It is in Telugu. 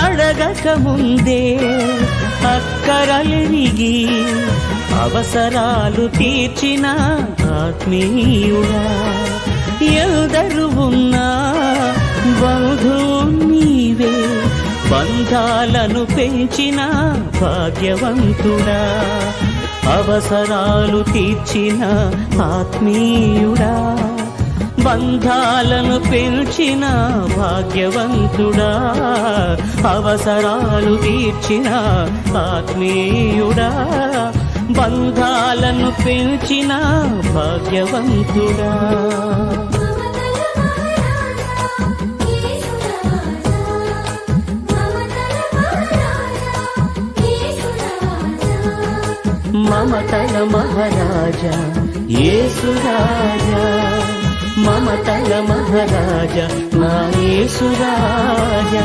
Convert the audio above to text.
అడగక ముందే అక్కరలిరిగి అవసరాలు తీర్చిన ఆత్మీయుడా, ఎందరు ఉన్నా బంధువు నీవే, బంధాలను పెంచిన భాగ్యవంతుడా, అవసరాలు తీర్చిన ఆత్మీయుడా, బంధాలను పెంచిన భాగ్యవంతుడా, అవసరాలు తీర్చిన ఆత్మీయుడా, బంధాలను పెంచిన భాగ్యవంతుడా. మమతల మహారాజా యేసు రాజా, మమతల మహారాజా నా యేసు రాజా.